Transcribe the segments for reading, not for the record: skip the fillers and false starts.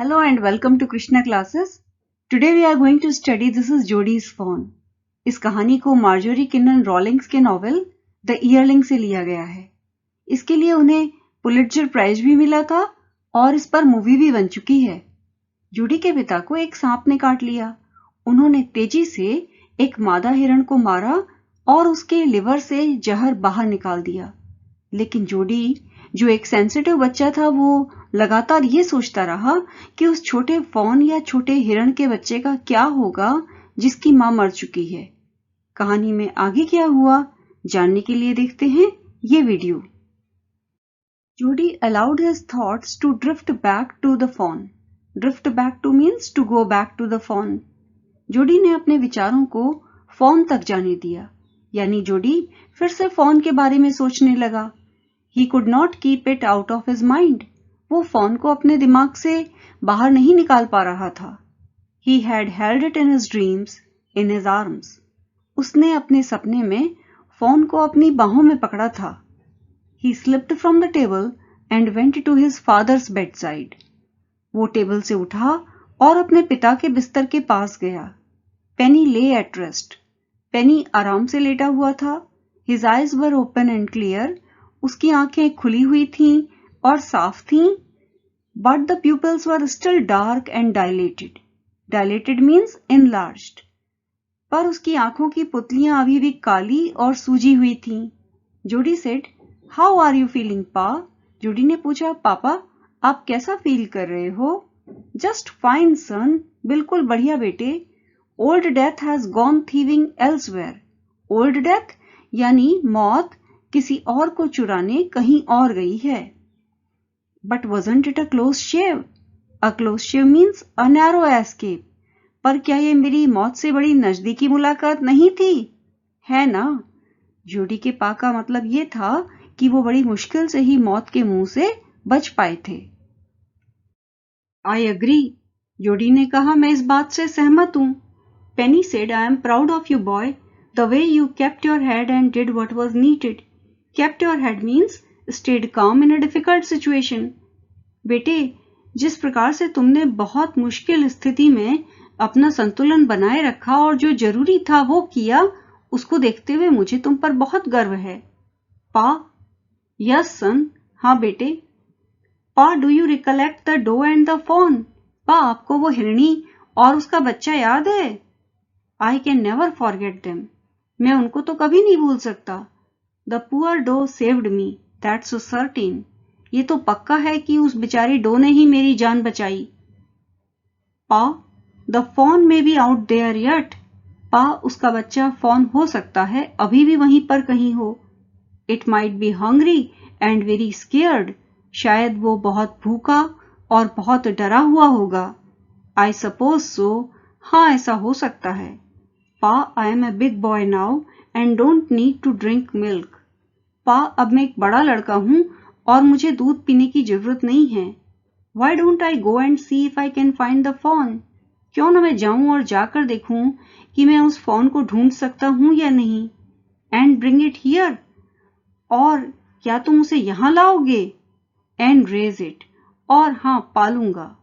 Hello and welcome to Krishna classes. Today we are going to study This is Jodi's Phone. इस कहानी को Marjorie किन्नन Rawlings के novel the ईयरलिंग से लिया गया है। इसके लिए उन्हें पुलिट्जर प्राइज भी मिला था और इस पर मूवी भी बन चुकी है। जूडी के पिता को एक सांप ने काट लिया। उन्होंने तेजी से एक मादा हिरण को मारा और उसके लिवर से जहर बाहर निकाल दिया। लेकिन जूडी जो एक सेंसिटिव बच्चा था वो लगातार ये सोचता रहा कि उस छोटे फॉन या छोटे हिरण के बच्चे का क्या होगा जिसकी मां मर चुकी है। कहानी में आगे क्या हुआ जानने के लिए देखते हैं ये video. Judy allowed his thoughts to drift back to the fawn. Drift back to means to go back to the fawn. Judy ने अपने विचारों को फॉन तक जाने दिया, यानी जूडी फिर से फॉन के बारे में सोचने लगा। He could not keep it out of his mind. वो फॉन को अपने दिमाग से बाहर नहीं निकाल पा रहा था। He had held it in his dreams, in his arms. उसने अपने सपने में फॉन को अपनी बाहों में पकड़ा था। He slipped from the table and went to his father's bedside. वो टेबल से उठा और अपने पिता के बिस्तर के पास गया। Penny lay at rest. Penny आराम से लेटा हुआ था। His eyes were open and clear. उसकी आंखें खुली हुई थीं और साफ थीं, but the pupils were still dark and dilated. Dilated means enlarged. पर उसकी आंखों की पुतलियां अभी भी काली और सूजी हुई थीं। Judy said, "How are you feeling, Pa?" Judy ने पूछा, पापा आप कैसा फील कर रहे हो? Just fine, son. बिल्कुल बढ़िया बेटे। Old death has gone thieving elsewhere. Old death यानी मौत किसी और को चुराने कहीं और गई है। But wasn't it a close shave? A close shave means a narrow escape. पर क्या ये मेरी मौत से बड़ी नजदीकी मुलाकात नहीं थी? है ना? जूडी के पा का मतलब ये था कि वो बड़ी मुश्किल से ही मौत के मुंह से बच पाए थे। I agree. जूडी ने कहा मैं इस बात से सहमत हूं। Penny said, I am proud of you, boy. The way you kept your head and did what was needed. Kept your head means stayed calm in a difficult situation. बेटे, जिस प्रकार से तुमने बहुत मुश्किल स्थिति में अपना संतुलन बनाए रखा और जो जरूरी था वो किया, उसको देखते हुए मुझे तुम पर बहुत गर्व है। पा, यस सन, हाँ बेटे। Pa, do you recollect the doe and the fawn? Pa, आपको वो हिरणी और उसका बच्चा याद है? I can never forget them. मैं उनको तो कभी नहीं भूल सकता। The poor doe saved me, that's so certain. ये तो पक्का है कि उस बेचारी डो ने ही मेरी जान बचाई। पा, the fawn may be out there yet. पा, उसका बच्चा फॉन हो सकता है अभी भी वहीं पर कहीं हो। It might be hungry and very scared. शायद वो बहुत भूखा और बहुत डरा हुआ होगा। I suppose so. हाँ, ऐसा हो सकता है। पा, I am a big boy now and don't need to drink milk. पा, अब मैं एक बड़ा लड़का हूं और मुझे दूध पीने की जरूरत नहीं है। Why don't I go and see if I can find the fawn? क्यों ना मैं जाऊं और जाकर देखूं कि मैं उस फॉन को ढूंढ सकता हूं या नहीं। And bring it here. और क्या तुम उसे यहां लाओगे? And raise it. और हाँ, पालूंगा।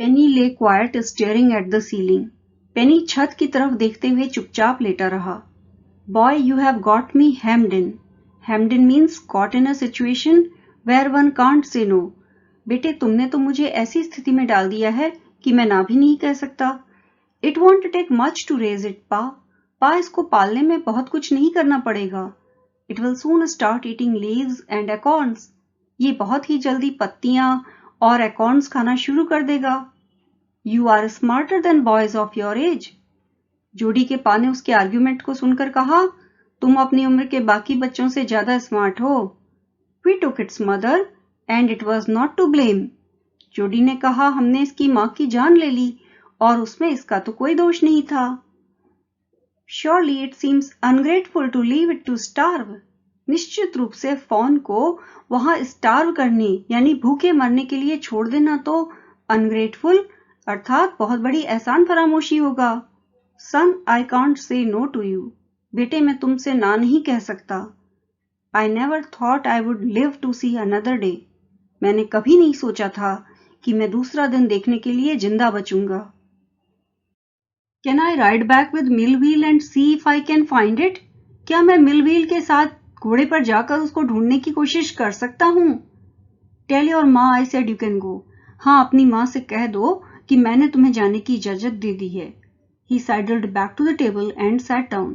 Penny lay quiet staring at the ceiling. पेनी छत की तरफ देखते हुए चुपचाप लेटा रहा। Boy, you have got me hemmed in. Hemmed in means caught in a situation where one can't say no. बेटे, तुमने तो मुझे ऐसी स्थिति में डाल दिया है कि मैं ना भी नहीं कह सकता। It won't take much to raise it, Pa. पा, इसको पालने में बहुत कुछ नहीं करना पड़ेगा। It will soon start eating leaves and acorns. ये बहुत ही जल्दी पत्तियां और acorns खाना शुरू कर देगा। You are smarter than boys of your age. Judy के पा ने उसके आर्ग्यूमेंट को सुनकर कहा, तुम अपनी उम्र के बाकी बच्चों से ज्यादा स्मार्ट हो। We took its mother and it was not to blame. Judy ने कहा, हमने इसकी मां की जान ले ली और उसमें इसका तो कोई दोष नहीं था। Surely it seems ungrateful to leave it to starve. निश्चित रूप से फॉन को वहां स्टार्व करने यानी भूखे मरने के लिए छोड़ देना तो अनग्रेटफुल अर्थात बहुत बड़ी एहसान फरामोशी होगा। Son, I can't say no to you. बेटे, मैं तुमसे ना नहीं कह सकता। I never thought I would live to see another day. मैंने कभी नहीं सोचा था कि मैं दूसरा दिन देखने के लिए जिंदा बचूंगा। Can I ride back with Millwheel and see if I can find it? क्या मैं मिलव्हील के साथ घोड़े पर जाकर उसको ढूंढने की कोशिश कर सकता हूं? टेल योर माँ I said you can go. हाँ, अपनी माँ से कह दो कि मैंने तुम्हें जाने की इजाजत दे दी है। He sidled back to the table and sat down.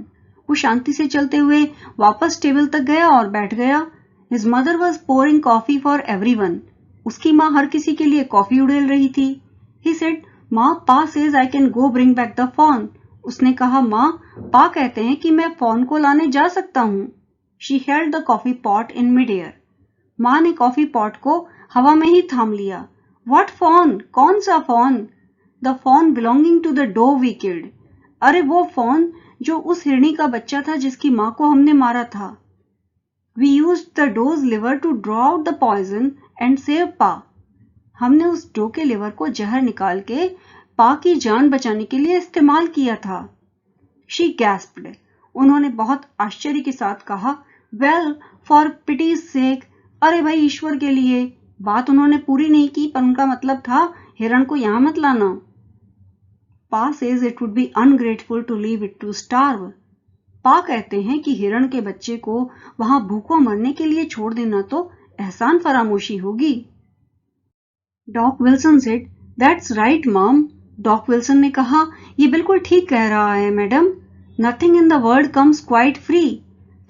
वो शांति से चलते हुए वापस टेबल तक गया और बैठ गया। His mother was pouring coffee for everyone. उसकी माँ हर किसी के लिए कॉफी उड़ेल रही थी। He said, माँ, Pa says I can go bring back the fawn. उसने कहा, माँ, पा कहते हैं कि मैं फॉन को लाने जा सकता हूँ। She held the coffee pot in midair. माँ ने कॉफी पॉट को हवा में ही थाम लिया। What fawn? कौन सा fawn? The fawn belonging to the doe we killed. अरे वो फॉन जो उस हिरणी का बच्चा था जिसकी माँ को हमने मारा था। We used the doe's liver to draw out the poison and save Pa. हमने उस डो के लिवर को जहर निकाल के पा की जान बचाने के लिए इस्तेमाल किया था। She gasped. उन्होंने बहुत आश्चर्य के साथ कहा, Well, for pity's sake. अरे भाई, ईश्वर के लिए। बात उन्होंने पूरी नहीं की, पर उनका मतलब था हिरण को यहां मत लाना। Pa says it would be ungrateful to leave it to starve. पा कहते हैं कि हिरण के बच्चे को वहां भूखों मरने के लिए छोड़ देना तो एहसान फरामोशी होगी। Doc Wilson said, That's right, Mom. Doc Wilson ने कहा, ये बिल्कुल ठीक कह रहा है madam. Nothing in the world comes quite free.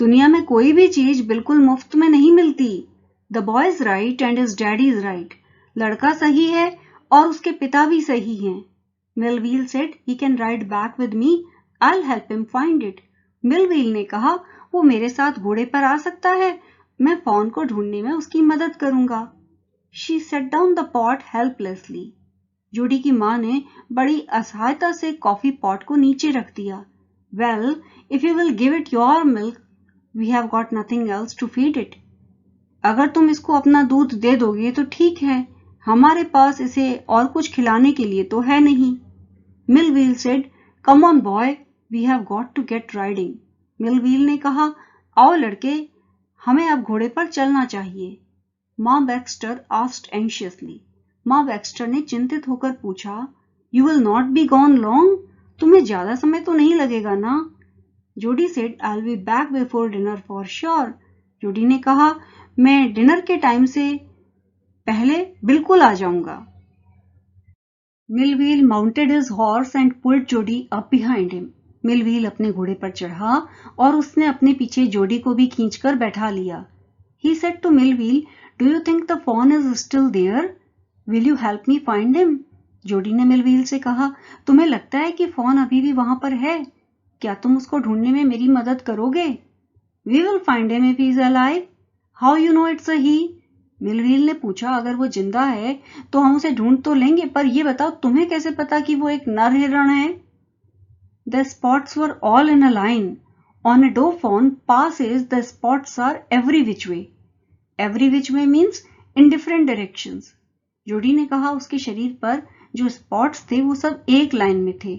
दुनिया में कोई भी चीज बिल्कुल मुफ्त में नहीं मिलती। The boy is right and his daddy is right. लड़का सही है और उसके पिता भी सही हैं। Melville said, he can ride back with me. I'll help him find it. Melville ने कहा, वो मेरे साथ घोड़े पर आ सकता है, मैं फॉन को ढूंढने में उसकी मदद करूंगा। She set down the pot helplessly. Judy की माँ ने बड़ी असहायता से कॉफी पॉट को नीचे रख दिया। Well, if you will give it your milk, we have got nothing else to feed it. अगर तुम इसको अपना दूध दे दोगे तो ठीक है, हमारे पास इसे और कुछ खिलाने के लिए तो है नहीं। Millwheel said, come on boy, we have got to get riding. Millwheel ने कहा, आओ लड़के, हमें अब घोड़े पर चलना चाहिए। माँ बैक्स्टर आस्क्ड एंशियसली। माँ बैक्स्टर ने चिंतित होकर पूछा, you will not be gone long? तुम्हें ज्यादा समय तो नहीं लगेगा ना? जोडी said, I will be back before dinner for sure. जोडी ने कहा, मैं डिनर के टाइम से पहले बिल्कुल आ जाऊंगा। Millwheel mounted his horse and pulled Jody up behind him. Millwheel अपने घोड़े पर चढ़ा और उसने अपने पीछे जोडी को भी खींचकर बैठा लिया। He said to Millville, Do you think the fawn is still there? Will you help me find him? जोडी ने मिलव्हील से कहा, तुम्हें लगता है कि फॉन अभी भी वहां पर है? क्या तुम उसको ढूंढने में मेरी मदद करोगे? We will find him if he is alive. How you know it's a he? मिलव्हील ने पूछा, अगर वो जिंदा है तो हम उसे ढूंढ तो लेंगे, पर ये बताओ तुम्हें कैसे पता कि वो एक नर हिरण है? The spots were all in a line. On a doe fawn, Pa says the spots are every which way. Every which way means in different directions. जोडी ने कहा, उसके शरीर पर जो स्पॉट्स थे वो सब एक लाइन में थे।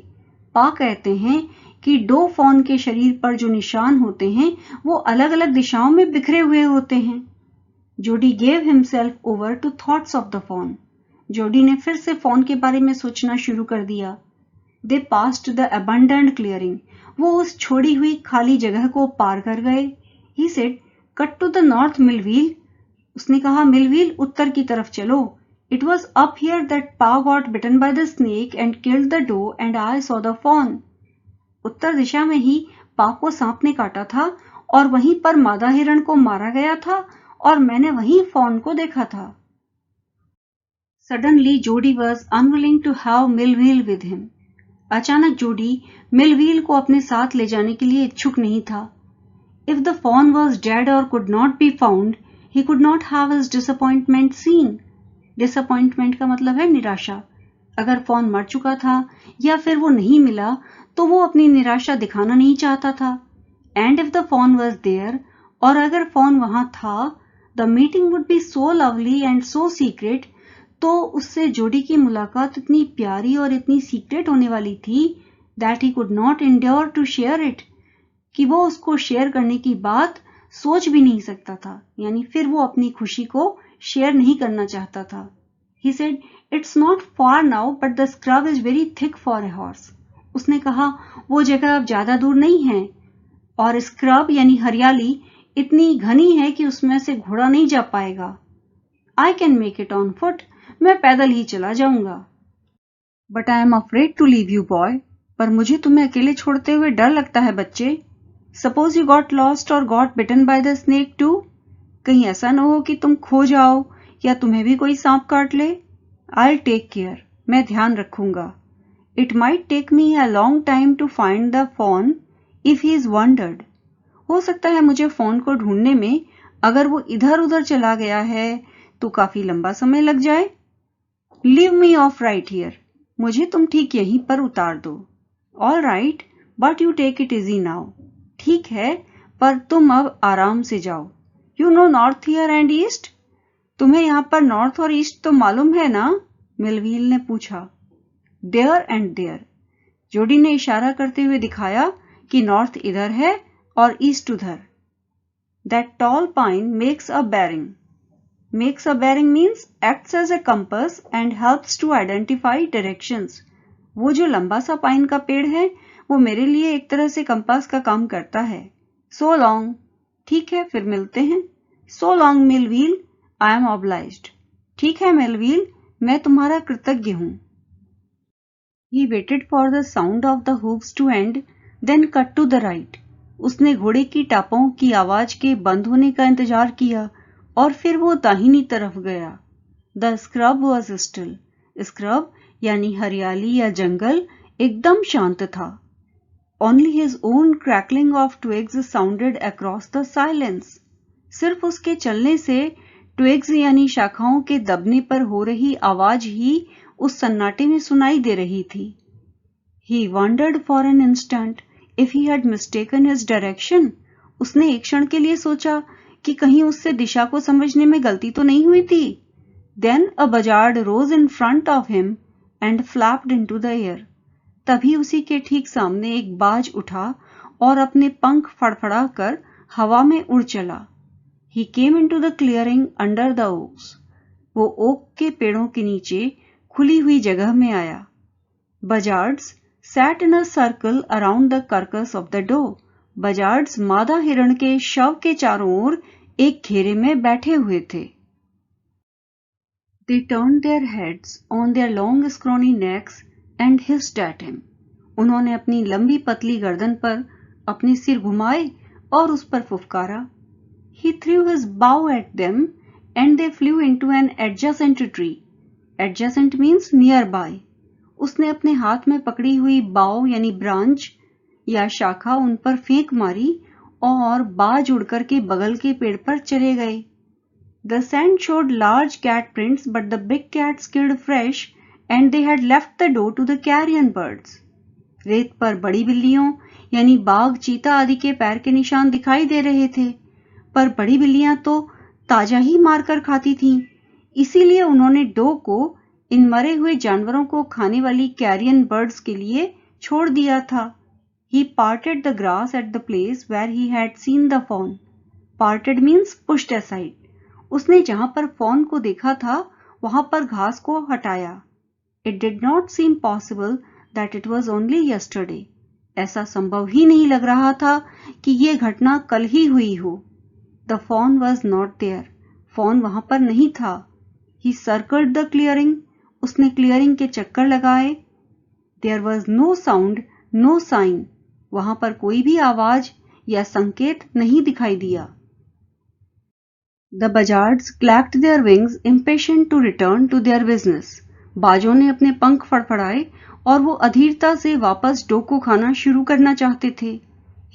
पा कहते हैं कि डो फॉन के शरीर पर जो निशान होते हैं वो अलग अलग दिशाओं में बिखरे हुए होते हैं। Jody gave himself over to thoughts of the fawn. Jody ने फिर से फॉन के बारे में सोचना शुरू कर दिया। दे पास्ड द अबंडेंट क्लियरिंग। वो उस छोड़ी हुई खाली जगह को पार कर गए। He said, cut to the north Millwheel. उसने कहा, मिलव्हील, उत्तर की तरफ चलो। It was up here that Pa got bitten by the snake and killed the doe and I saw the fawn. उत्तर दिशा में ही पा को सांप ने काटा था और वहीं पर मादा हिरण को मारा गया था और मैंने वहीं फॉन को देखा था। Suddenly Jody was unwilling to have Millville with him. अचानक जोडी मिलव्हील को अपने साथ ले जाने के लिए इच्छुक नहीं था। If the fawn was dead or could not be found, he could not have his disappointment seen. Disappointment का मतलब है निराशा। अगर फॉन मर चुका था या फिर वो नहीं मिला तो वो अपनी निराशा दिखाना नहीं चाहता था। And if the fawn was there, और अगर फॉन वहां था, the meeting would be so lovely and so secret, तो उससे जोडी की मुलाकात इतनी प्यारी और इतनी सीक्रेट होने वाली थी that he could not endure to share it, कि वो उसको शेयर करने की बात सोच भी नहीं सकता था। यानी फिर वो अपनी खुशी को शेयर नहीं करना चाहता था। He said, "It's not far now, but the scrub is very thick for a horse." उसने कहा, वो जगह अब ज्यादा दूर नहीं है और स्क्रब यानी हरियाली इतनी घनी है कि उसमें से घोड़ा नहीं जा पाएगा। I can make it on foot. मैं पैदल ही चला जाऊंगा। But I am afraid to leave you, boy. पर मुझे तुम्हें अकेले छोड़ते हुए डर लगता है बच्चे। Suppose you got lost or got bitten by the snake too? कहीं ऐसा न हो कि तुम खो जाओ या तुम्हें भी कोई सांप काट ले। I'll take care. मैं ध्यान रखूंगा। It might take me a long time to find the fawn if he is wandered. हो सकता है मुझे फोन को ढूंढने में अगर वो इधर उधर चला गया है तो काफी लंबा समय लग जाए। Leave me off right here. मुझे तुम ठीक यहीं पर उतार दो। All right, but you take it easy now. ठीक है, पर तुम अब आराम से जाओ। You know north here and east? तुम्हें यहाँ पर नॉर्थ और ईस्ट तो मालूम है ना? मिलवील ने पूछा। There and there. जोडी ने इशारा करते हुए दिखाया कि नॉर्थ इधर है और ईस्ट उधर। That tall pine makes a bearing. Makes a bearing means acts as a compass and helps to identify directions. वो जो लंबा सा पाइन का पेड़ है वो मेरे लिए एक तरह से कंपास का काम करता है। So long. ठीक है, फिर मिलते हैं। So long, Melville. I am obliged. ठीक है मेलवील, मैं तुम्हारा कृतज्ञ हूँ। He waited for the sound of the hoofs to end, then cut to the right. उसने घोड़े की टापों की आवाज के बंद होने का इंतजार किया और फिर वो दाहिनी तरफ गया। The scrub was still. Scrub यानी हरियाली या जंगल एकदम शांत था। Only his own crackling of twigs sounded across the silence. सिर्फ उसके चलने से ट्विग्स यानी शाखाओं के दबने पर हो रही आवाज ही उस सन्नाटे में सुनाई दे रही थी। He wondered for an instant if he had mistaken his direction. उसने एक क्षण के लिए सोचा कि कहीं उससे दिशा को समझने में गलती तो नहीं हुई थी। Then a buzzard rose in front of him and flapped into the air. तभी उसी के ठीक सामने एक बाज उठा और अपने पंख फड़फड़ाकर हवा में उड़ चला। He came into the clearing under the oaks. वो ओक के पेड़ों के नीचे खुली हुई जगह में आया। Buzzards sat in a circle around the carcass of the doe. Buzzards मादा हिरण के शव के चारों ओर एक घेरे में बैठे हुए थे। They turned their heads on their long scrawny necks and hissed at him. उन्होंने अपनी लंबी पतली गर्दन पर अपने सिर घुमाए और उस पर फुफकारा। He threw his bow at them and they flew into an adjacent tree. Adjacent means nearby. उसने अपने हाथ में पकड़ी हुई बाव यानी ब्रांच या शाखा उन पर फेंक मारी और बाज उड़कर के बगल के पेड़ पर चले गए। The sand showed large cat prints, but the big cats killed fresh and they had left the doe to the carrion birds. रेत पर बड़ी बिल्लियों यानी बाघ, चीता आदि के पैर के निशान दिखाई दे रहे थे, पर बड़ी बिल्लियां तो ताजा ही मारकर खाती थीं। इसीलिए उन्होंने डो को इन मरे हुए जानवरों को खाने वाली कैरियन बर्ड्स के लिए छोड़ दिया था। He parted the grass at the place where he had seen the fawn. Parted means pushed aside. उसने जहां पर फॉन को देखा था वहां पर घास को हटाया। It did not seem possible that it was only yesterday. ऐसा संभव ही नहीं लग रहा था कि ये घटना कल ही हुई हो। The fawn was not there. Fawn वहां पर नहीं था। He circled the clearing. उसने क्लियरिंग के चक्कर लगाए। There was no sound, no sign. वहां पर कोई भी आवाज या संकेत नहीं दिखाई दिया। The buzzards clapped their wings, impatient to return to their business. बाजों ने अपने पंख फड़फड़ाए और वो अधीरता से वापस डो को खाना शुरू करना चाहते थे।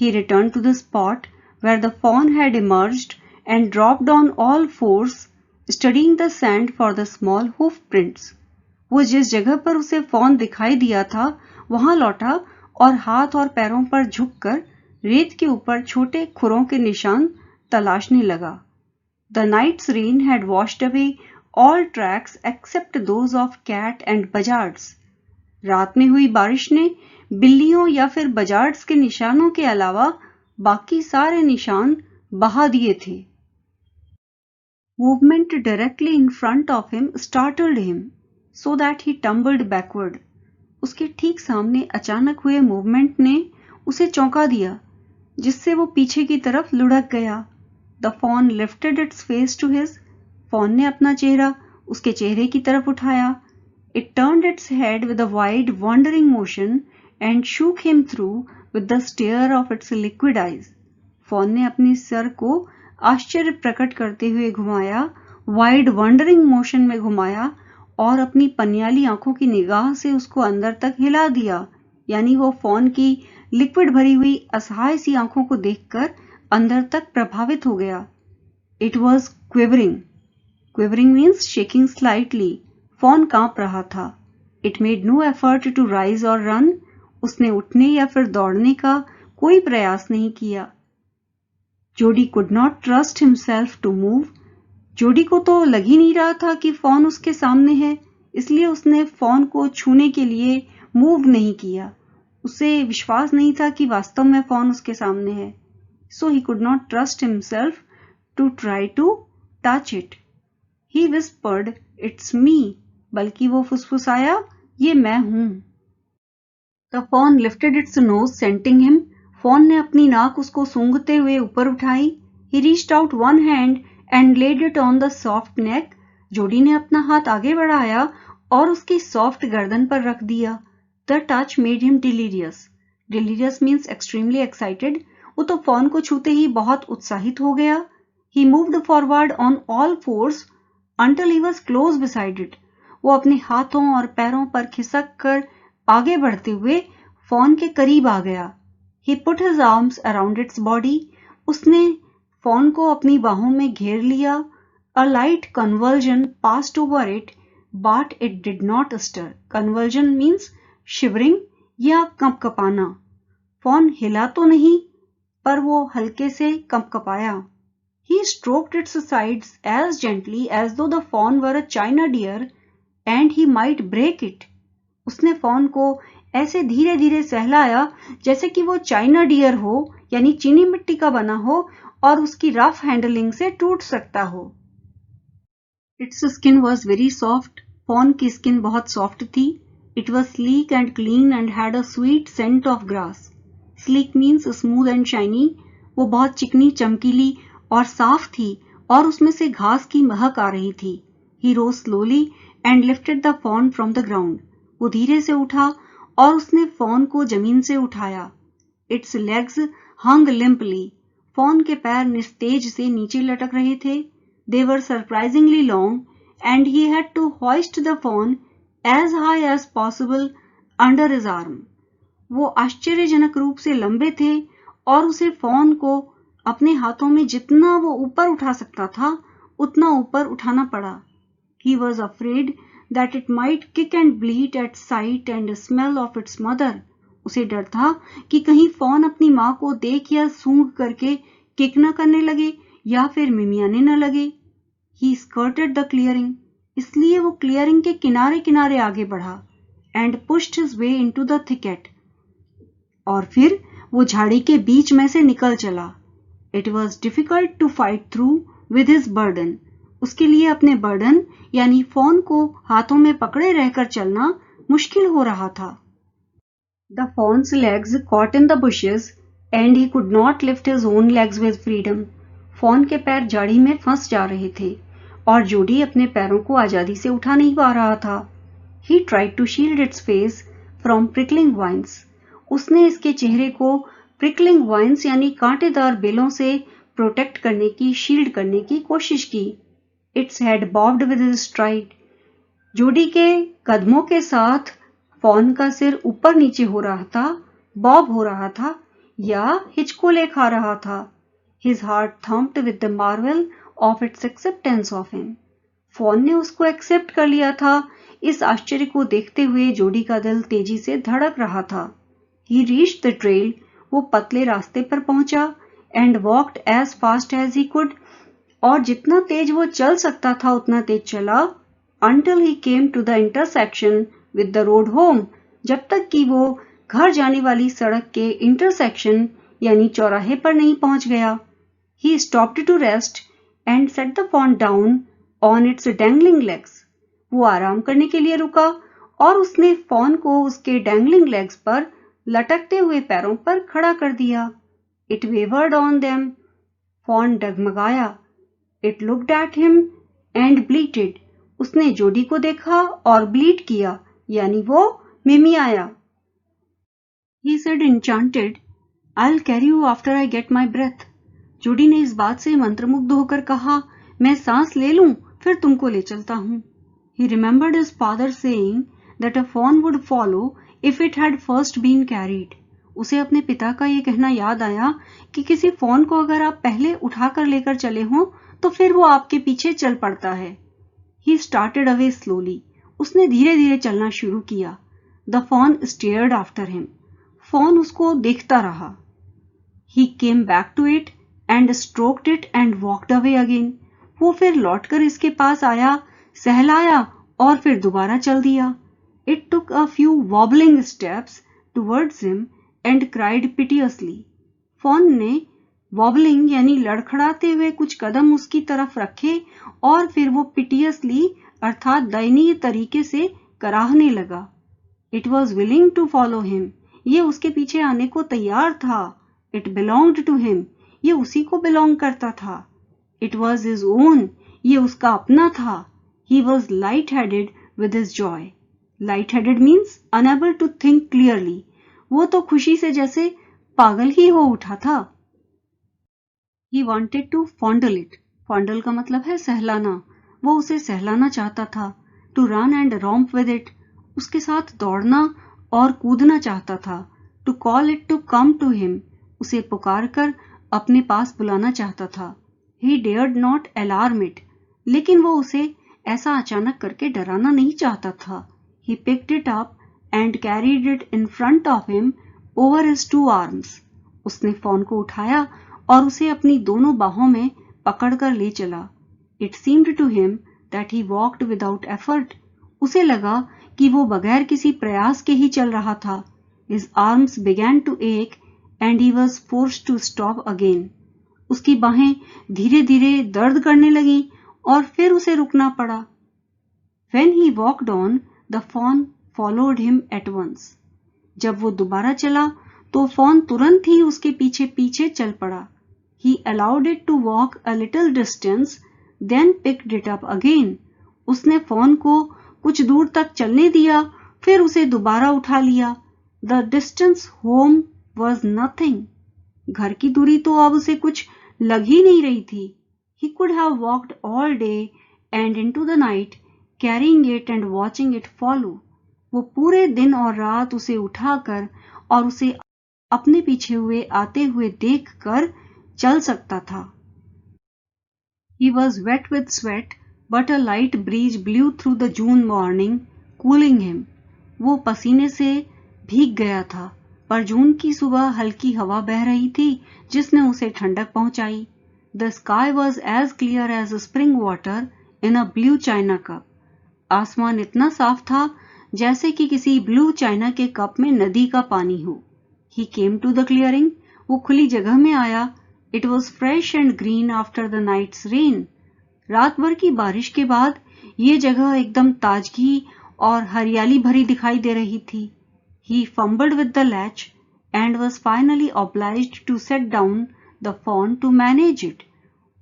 He returned to the spot where the fawn had emerged and dropped on all fours, studying the sand for the small hoof prints. वो जिस जगह पर उसे फॉन दिखाई दिया था वहां लौटा और हाथ और पैरों पर झुककर रेत के ऊपर छोटे खुरों के निशान तलाशने लगा। The night's rain had washed away all tracks except those of cat and buzzards. रात में हुई बारिश ने बिल्लियों या फिर बजार्ड्स के निशानों के अलावा बाकी सारे निशान बहा दिए थे। Movement directly in front of him startled him so that he tumbled backward. उसके ठीक सामने अचानक हुए मूवमेंट ने उसे चौंका दिया, जिससे वो पीछे की तरफ लुढ़क गया. The fawn lifted its face to his. Fawn ने अपना चेहरा उसके चेहरे की तरफ उठाया. It turned its head with a wide, wandering motion and shook him through with the stare of its liquid eyes. Fawn ने अपने सर को आश्चर्य प्रकट करते हुए घुमाया, वाइड वंडरिंग मोशन में घुमाया और अपनी पनियाली आंखों की निगाह से उसको अंदर तक हिला दिया. यानी वो फॉन की लिक्विड भरी हुई असहाय सी आंखों को देखकर अंदर तक प्रभावित हो गया. It was quivering. Quivering means shaking slightly. Fawn कांप रहा था. It made no effort to rise or run. उसने उठने या फिर दौड़ने का कोई प्रयास नहीं किया. जोडी could not trust himself to move. जोडी को तो लग ही नहीं रहा था कि फॉन उसके सामने है, इसलिए उसने फॉन को छूने के लिए मूव नहीं किया. उसे विश्वास नहीं था कि वास्तव में फॉन उसके सामने है. So he could not trust himself to try to touch it. He whispered, "It's me." बल्कि वो फुसफुसाया, ये मैं हूं. The fawn lifted its nose, scenting him. Fawn ने अपनी नाक उसको सूंघते हुए ऊपर उठाई. He reached out one hand and laid it on the soft neck. जोडी ने अपना हाथ आगे बढ़ाया और उसकी सॉफ्ट गर्दन पर रख दिया. The touch made him delirious. Delirious means extremely excited. वो तो फॉन को छूते ही बहुत उत्साहित हो गया. He moved forward on all fours until he was close beside it. वो अपने हाथों और पैरों पर खिसक कर आगे बढ़ते हुए फॉन के करीब आ गया. He put his arms around its body. उसने फॉन को अपनी बाहों में घेर लिया. A light convulsion passed over it, but it did not stir. Convulsion means shivering या कंपकपाना. फॉन हिला तो नहीं, पर वो हल्के से कंपकपाया. He stroked its sides as gently as though the fawn were a china deer and he might break it. उसने fawn को ऐसे धीरे धीरे सहलाया जैसे कि वो चाइना डियर हो, यानी चीनी मिट्टी का बना हो और उसकी रफ हैंडलिंग से टूट सकता हो. Its skin was very soft. Fawn की स्किन बहुत सॉफ्ट थी. It was sleek and clean and had a sweet scent of grass. Sleek means smooth and shiny. वो बहुत चिकनी, चमकीली और साफ थी और उसमें से घास की महक आ रही थी. He rose slowly and lifted the fawn from the ground. वो धीरे से उठा और उसने फॉन को जमीन से उठाया. Its legs hung limply. Fawn के पैर निस्तेज से नीचे लटक रहे थे. They were surprisingly long and he had to hoist the fawn as high as possible under his arm. वो आश्चर्यजनक रूप से लंबे थे और उसे फॉन को अपने हाथों में जितना वो ऊपर उठा सकता था उतना ऊपर उठाना पड़ा. He was afraid that it might kick and bleat at sight and smell of its mother. उसे डर था कि कहीं फॉन अपनी माँ को देख या सूंघ करके किक न करने लगे या फिर मिमियाने न लगे. He skirted the clearing. इसलिए वो क्लियरिंग के किनारे किनारे आगे बढ़ा. And pushed his way into the thicket. और फिर वो झाड़ी के बीच में से निकल चला. It was difficult to fight through with his burden. उसके लिए अपने बर्डन यानी फॉन को हाथों में पकड़े रहकर चलना मुश्किल हो रहा था. The fawn's legs caught in the bushes and he could not lift his own legs with freedom. Fawn के पैर झाड़ी में फंस जा रहे थे और जोडी अपने पैरों को आजादी से उठा नहीं पा रहा था. He tried to shield its face from prickling vines. उसने इसके चेहरे को prickling vines यानी कांटेदार बेलों से प्रोटेक्ट करने की, शील्ड करने की कोशिश की. Its head bobbed with his stride. जोडी के कदमों के साथ फॉन का सिर ऊपर नीचे हो रहा था, बॉब हो रहा था या हिचकोले खा रहा था. His heart thumped with the marvel of its acceptance of him. Fawn ने उसको एक्सेप्ट कर लिया था. इस आश्चर्य को देखते हुए जोडी का दिल तेजी से धड़क रहा था. He reached the trail. वो पतले रास्ते पर पहुंचा and walked as fast as he could. और जितना तेज वो चल सकता था उतना तेज चला until he came to the intersection with the road home. जब तक कि वो घर जाने वाली सड़क के इंटरसेक्शन यानी चौराहे पर नहीं पहुंच गया. He stopped to rest and set the phone down on its dangling legs. वो आराम करने के लिए रुका और उसने फोन को उसके डैंगलिंग लेग्स पर लटकते हुए पैरों पर खड़ा कर दिया. It wavered on them. Fawn डगमगाया. It looked at him and bleated. उसने जोडी को देखा और ब्लीट किया, यानी वो मिमियाया. He said enchanted, I'll carry you after I get my breath. जोडी ने इस बात से मंत्रमुग्ध होकर कहा, मैं सांस ले लूं, फिर तुमको ले चलता हूं. He remembered his father saying that a fawn would follow if it had first been carried. उसे अपने पिता का ये कहना याद आया कि किसी फोन को अगर आप पहले उठाकर लेकर चले हों तो फिर वो आपके पीछे चल पड़ता है. He started away slowly. उसने धीरे धीरे चलना शुरू किया. The fawn stared after him. Phone उसको देखता रहा. He came back to it and stroked it and walked away again. वो फिर लौटकर इसके पास आया, सहलाया और फिर दोबारा चल दिया. It took a few wobbling steps towards him and cried piteously. Phone ने wobbling यानी लड़खड़ाते हुए कुछ कदम उसकी तरफ रखे और फिर वो piteously अर्थात दयनीय तरीके से कराहने लगा. It was willing to follow him. ये उसके पीछे आने को तैयार था. It belonged to him. ये उसी को बिलोंग करता था. It was his own. ये उसका अपना था. He was light-headed with his joy. Light-headed means unable to think clearly. वो तो खुशी से जैसे पागल ही हो उठा था. He wanted to fondle it. Fondle का मतलब है सहलाना. वो उसे सहलाना चाहता था. To run and romp with it. उसके साथ दौड़ना और कूदना चाहता था. To call it to come to him. उसे पुकार कर अपने पास बुलाना चाहता था. He dared not alarm it. लेकिन वो उसे ऐसा अचानक करके डराना नहीं चाहता था. He picked it up and carried it in front of him over his two arms. उसने फोन को उठाया और उसे अपनी दोनों बाहों में पकड़कर ले चला. It seemed to him that he walked without effort. उसे लगा कि वो बगैर किसी प्रयास के ही चल रहा था. His arms began to ache and he was forced to stop again. उसकी बाहें धीरे धीरे दर्द करने लगी और फिर उसे रुकना पड़ा. When he walked on, the fawn followed him at once. जब वो दोबारा चला तो फोन तुरंत ही उसके पीछे पीछे चल पड़ा. He allowed it to walk a little distance, then picked it up again. उसने फोन को कुछ दूर तक चलने दिया, फिर उसे दोबारा उठा लिया. The distance home was nothing. घर की दूरी तो अब उसे कुछ लग ही नहीं रही थी. He could have walked all day and into the night, carrying it and watching it follow. वो पूरे दिन और रात उसे उठाकर और उसे अपने पीछे हुए आते हुए देखकर चल सकता था. He was wet with sweat, but a light breeze blew through the June morning, cooling him. वो पसीने से भीग गया था, पर जून की सुबह हल्की हवा बह रही थी जिसने उसे ठंडक पहुंचाई. The sky was as clear as spring water in a blue china cup. आसमान इतना साफ था जैसे कि किसी ब्लू चाइना के कप में नदी का पानी हो. He came to the clearing. वो खुली जगह में आया. It was fresh and green after the night's rain. रात भर की बारिश के बाद ये जगह एकदम ताजगी और हरियाली भरी दिखाई दे रही थी. He fumbled with the latch and was finally obliged to set down the fawn to manage it.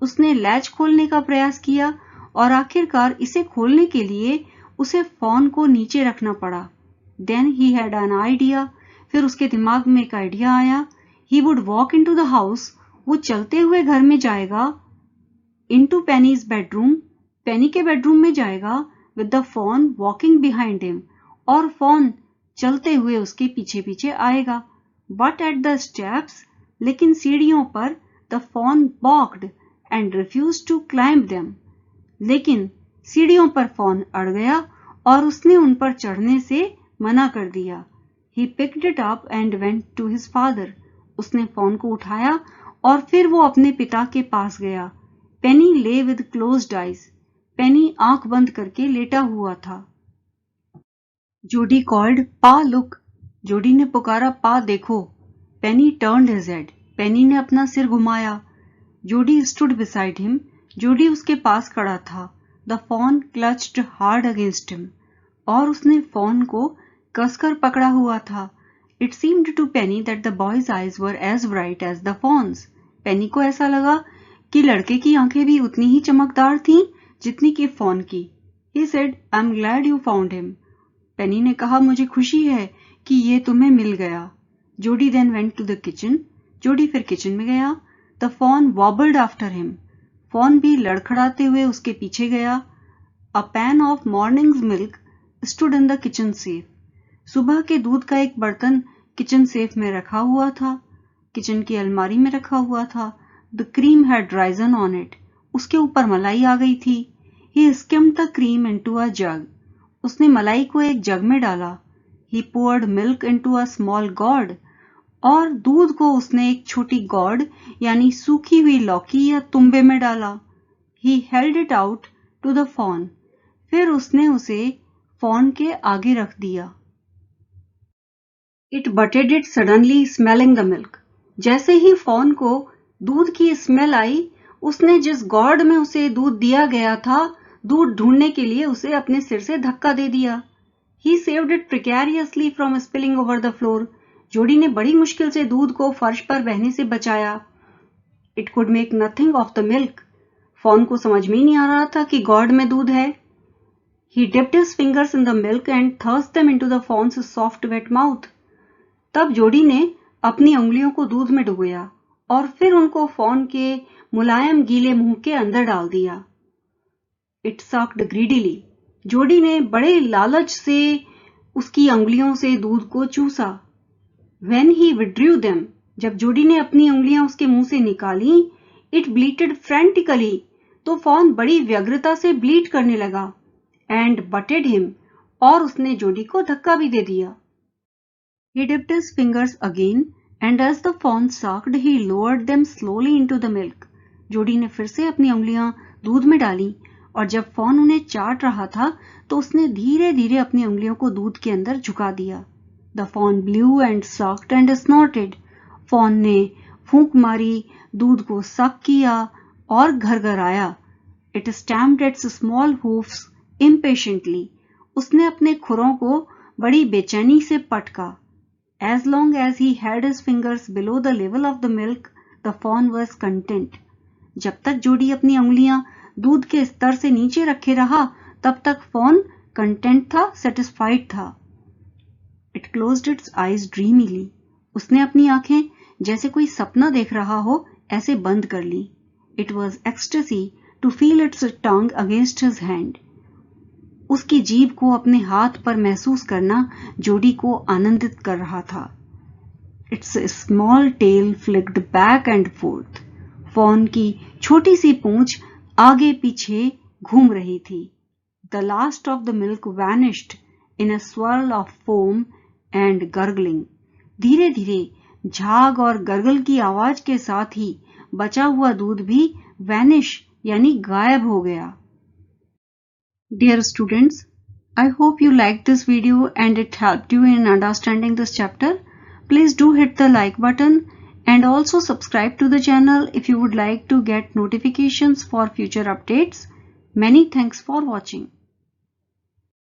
उसने लैच खोलने का प्रयास किया और आखिरकार इसे खोलने के लिए उसे फोन को नीचे रखना पड़ा. Then he had an idea. फिर उसके दिमाग में एक आइडिया आया. He would walk into the house. वो चलते हुए घर में जाएगा. Into Penny's bedroom. पेनी के बेडरूम में जाएगा. With the fawn walking behind him. और फोन चलते हुए उसके पीछे पीछे आएगा. But at the steps. लेकिन सीढ़ियों पर the fawn balked and refused to climb them. लेकिन सीढ़ियों पर फोन अड़ गया और उसने उन पर चढ़ने से मना कर दिया. He picked it up and went to his father. उसने फोन को उठाया और फिर वो अपने पिता के पास गया. Penny lay with closed eyes. पेनी आंख बंद करके लेटा हुआ था. जोडी called, "Pa, look." जोडी ने पुकारा, "पा देखो." Penny turned his head. पेनी ने अपना सिर घुमाया. जोडी stood beside him. जोडी उसके पास खड़ा था। The fawn clutched hard against him, और उसने फॉन को कसकर पकड़ा हुआ था। It seemed to Penny that the boy's eyes were as bright as the fawn's. Penny को ऐसा लगा कि लड़के की आंखें भी उतनी ही चमकदार थीं जितनी कि फॉन की। He said, I'm glad you found him. पेनी ने कहा, मुझे खुशी है कि ये तुम्हें मिल गया। जोडी then went to the kitchen. जोडी फिर किचन में गया। The fawn wobbled after him. Fawn भी लड़खड़ाते हुए उसके पीछे गया। A pan of morning's milk stood in the kitchen safe. सुबह के दूध का एक बर्तन किचन सेफ में रखा हुआ था, किचन की अलमारी में रखा हुआ था। The cream had risen on it. उसके ऊपर मलाई आ गई थी। He skimmed the cream into a jug. उसने मलाई को एक जग में डाला। He poured milk into a small gourd. और दूध को उसने एक छोटी गॉर्ड यानी सूखी हुई लौकी या तुम्बे में डाला। He held it out to the fawn. फिर उसने उसे फॉन के आगे रख दिया। It butted it suddenly, smelling the milk. जैसे ही फॉन को दूध की स्मेल आई, उसने जिस गॉर्ड में उसे दूध दिया गया था, दूध ढूंढने के लिए उसे अपने सिर से धक्का दे दिया। He saved it precariously from spilling over the floor. जोडी ने बड़ी मुश्किल से दूध को फर्श पर बहने से बचाया। It could make nothing of the milk. Fawn को समझ में ही नहीं आ रहा था कि गॉर्ड में दूध है। He dipped his fingers in the milk and thrust them into the fawn's soft wet mouth. तब जोडी ने अपनी उंगलियों को दूध में डुबोया और फिर उनको फॉन के मुलायम गीले मुंह के अंदर डाल दिया। It sucked greedily. जोडी ने बड़े लालच से उसकी उंगलियों से दूध को चूसा। When he withdrew them, जब जोडी ने अपनी उंगलियां उसके मुंह से निकाली, it bleated frantically, तो फॉन बड़ी व्यग्रता से ब्लीट करने लगा। And butted him, और उसने जोडी को धक्का भी दे दिया। He dipped his fingers again, and as the fawn sucked, he lowered them slowly into the milk. जोडी ने फिर से अपनी उंगलियां दूध में डाली, और जब फॉन उन्हें चाट रहा था तो उसने धीरे धीरे अपनी उंगलियों को दूध के अंदर झुका दिया। The fawn blew and sucked and snorted. Fawn ने फूंक मारी, दूध को सक किया और घरघराया। It stamped its small hoofs impatiently. उसने अपने खुरों को बड़ी बेचैनी से पटका। As long as he had his fingers below the level of the milk, the fawn was content. जब तक जोडी अपनी उंगलियां दूध के स्तर से नीचे रखे रहा, तब तक फॉन कंटेंट था, सेटिस्फाइड था। It closed its eyes dreamily. उसने अपनी आंखें जैसे कोई सपना देख रहा हो ऐसे बंद कर ली। It was ecstasy to feel its tongue against his hand. उसकी जीभ को अपने हाथ पर महसूस करना जोडी को आनंदित कर रहा था। Its small tail flicked back and forth. Fawn की छोटी सी पूंछ आगे पीछे घूम रही थी। The last of the milk vanished in a swirl of foam and gurgling. धीरे धीरे झाग और गरगल की आवाज के साथ ही बचा हुआ दूध भी वैनिश यानी गायब हो गया। Dear students, I hope you liked this video and it helped you in understanding this chapter. Please do hit the like button and also subscribe to the channel if you would like to get notifications for future updates. Many thanks for watching.